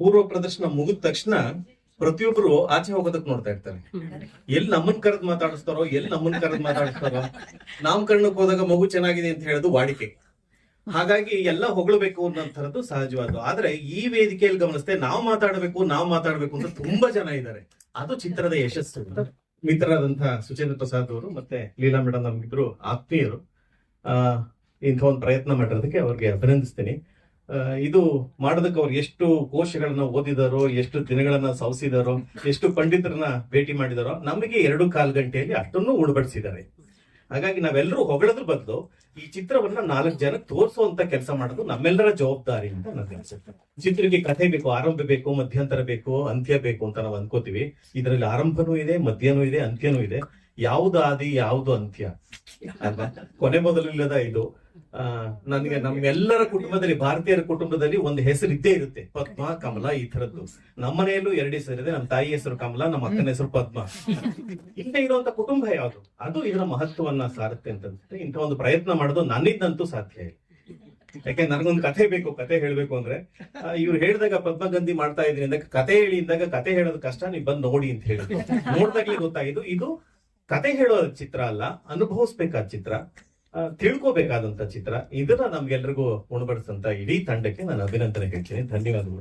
ಪೂರ್ವ ಪ್ರದರ್ಶನ ಮುಗಿದ ತಕ್ಷಣ ಪ್ರತಿಯೊಬ್ಬರು ಆಚೆ ಹೋಗೋದಕ್ ನೋಡ್ತಾ ಇರ್ತಾರೆ. ಎಲ್ಲಿ ನಮ್ಮನ್ ಕರೆದ್ ಮಾತಾಡಿಸ್ತಾರೋ, ನಾಮಕರಣಕ್ಕೆ ಹೋದಾಗ ಮಗು ಚೆನ್ನಾಗಿದೆ ಅಂತ ಹೇಳೋದು ವಾಡಿಕೆ. ಹಾಗಾಗಿ ಎಲ್ಲ ಹೊಗಳಬೇಕು ಅನ್ನೋಂಥದ್ದು ಸಹಜವಾದ. ಆದ್ರೆ ಈ ವೇದಿಕೆಯಲ್ಲಿ ಗಮನಿಸ್ತೇ ನಾವು ಮಾತಾಡ್ಬೇಕು ಅಂತ ತುಂಬಾ ಜನ ಇದ್ದಾರೆ. ಅದು ಚಿತ್ರದ ಯಶಸ್ಸು. ಮಿತ್ರರಾದಂತಹ ಸುಚೇಂದ್ರ ಪ್ರಸಾದ್ ಅವರು ಮತ್ತೆ ಲೀಲಾ ಮೇಡಮ್ ನಮ್ಗಿಬ್ರು ಆತ್ಮೀಯರು. ಇಂಥ ಒಂದು ಪ್ರಯತ್ನ ಮಾಡಿರೋದಕ್ಕೆ ಅವ್ರಿಗೆ ಅಭಿನಂದಿಸ್ತೀನಿ. ಇದು ಮಾಡೋದಕ್ಕೆ ಅವ್ರು ಎಷ್ಟು ಕೋಶಗಳನ್ನ ಓದಿದಾರೋ, ಎಷ್ಟು ದಿನಗಳನ್ನ ಸವಸಿದಾರೋ, ಎಷ್ಟು ಪಂಡಿತರನ್ನ ಭೇಟಿ ಮಾಡಿದಾರೋ, ನಮಗೆ 2.25 ಗಂಟೆಯಲ್ಲಿ ಅಷ್ಟನ್ನು ಉಳ್ಬಡಿಸಿದ್ದಾರೆ. ಹಾಗಾಗಿ ನಾವೆಲ್ಲರೂ ಹೊಗಳದ್ರ ಬದಲು ಈ ಚಿತ್ರವನ್ನ 4 ಜನಕ್ಕೆ ತೋರಿಸುವಂತ ಕೆಲಸ ಮಾಡೋದು ನಮ್ಮೆಲ್ಲರ ಜವಾಬ್ದಾರಿ ಅಂತ ನನಗೆ ಅನ್ಸುತ್ತೆ. ಚಿತ್ರಕ್ಕೆ ಕಥೆ ಬೇಕು, ಆರಂಭ ಬೇಕು, ಮಧ್ಯಂತರ ಬೇಕು, ಅಂತ್ಯ ಬೇಕು ಅಂತ ನಾವು ಅನ್ಕೋತೀವಿ. ಇದರಲ್ಲಿ ಆರಂಭನೂ ಇದೆ, ಮಧ್ಯನೂ ಇದೆ, ಅಂತ್ಯನೂ ಇದೆ. ಯಾವ್ದು ಆದಿ, ಯಾವ್ದು ಅಂತ್ಯ ಅಲ್ವಾ? ಕೊನೆ ಮೊದಲಿಲ್ಲದ ಇದು. ನನಗೆ ನಮ್ಮೆಲ್ಲರ ಕುಟುಂಬದಲ್ಲಿ, ಭಾರತೀಯರ ಕುಟುಂಬದಲ್ಲಿ ಒಂದು ಹೆಸರು ಇದ್ದೇ ಇರುತ್ತೆ, ಪದ್ಮ, ಕಮಲ, ಈ ತರದ್ದು. ನಮ್ಮ ಮನೆಯಲ್ಲೂ 2 ಹೆಸರು ಇದೆ. ನಮ್ಮ ತಾಯಿ ಹೆಸರು ಕಮಲ, ನಮ್ಮ ಅಕ್ಕನ ಹೆಸರು ಪದ್ಮ. ಇಲ್ಲದೆ ಇರುವಂತ ಕುಟುಂಬ ಯಾವುದು, ಅದು ಇದರ ಮಹತ್ವವನ್ನ ಸಾರುತ್ತೆ ಅಂತ ಅನ್ಸುತ್ತೆ. ಇಂಥ ಒಂದು ಪ್ರಯತ್ನ ಮಾಡೋದು ನನ್ನಿಂದಂತೂ ಸಾಧ್ಯ ಇಲ್ಲ. ಯಾಕೆ ನನಗೊಂದು ಕಥೆ ಬೇಕು, ಕಥೆ ಹೇಳ್ಬೇಕು ಅಂದ್ರೆ ಇವ್ರು ಹೇಳಿದಾಗ ಪದ್ಮಗಂಧಿ ಮಾಡ್ತಾ ಇದ್ರಿ ಅಂದಾಗ, ಕಥೆ ಹೇಳಿ ಇಂದಾಗ ಕಥೆ ಹೇಳೋದು ಕಷ್ಟ, ನೀವು ಬಂದು ನೋಡಿ ಅಂತ ಹೇಳಿದ್ರು. ನೋಡ್ದಾಗ್ಲೇ ಗೊತ್ತಾಗಿದ್ದು ಇದು ಕತೆ ಹೇಳೋ ಚಿತ್ರ ಅಲ್ಲ, ಅನುಭವಿಸ್ಬೇಕಾದ ಚಿತ್ರ, ತಿಳ್ಕೋಬೇಕಾದಂತ ಚಿತ್ರ. ಇದನ್ನ ನಮ್ಗೆಲ್ರಿಗೂ ಉಣಬಡಿಸಂತ ಇಡೀ ತಂಡಕ್ಕೆ ನಾನು ಅಭಿನಂದನೆ ಹೇಳ್ತೀನಿ. ಧನ್ಯವಾದಗಳು.